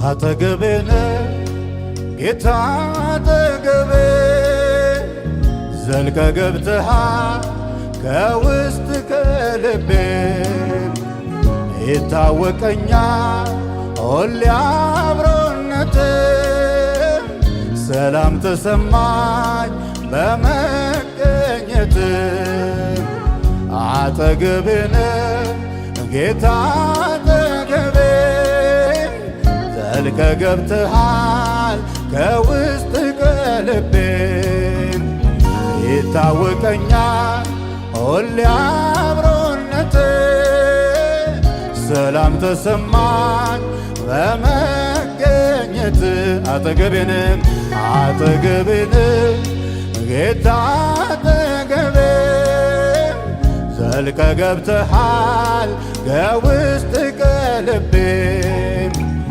አጠገቤ ነህ ጌታ አጠገቤ ዘልቀ ገብተሃል ከውስጥ ከልቤ ይታወቀኛል ሁሌ አብሮነት ሰላም ተሰማኝ በመገኘት አጠገቤ ነህ ጌታ አጠገቤ ዘልቀ ገብተሃል ከውስጥ ከልቤ ይታወቀኛል ሁሌ አብሮነት ሰላም ተሰማኝ በመገኘት አጠገቤ ነህ ጌታ አጠገቤ ዘልቀ ገብተሃል ከውስጥ ከልቤ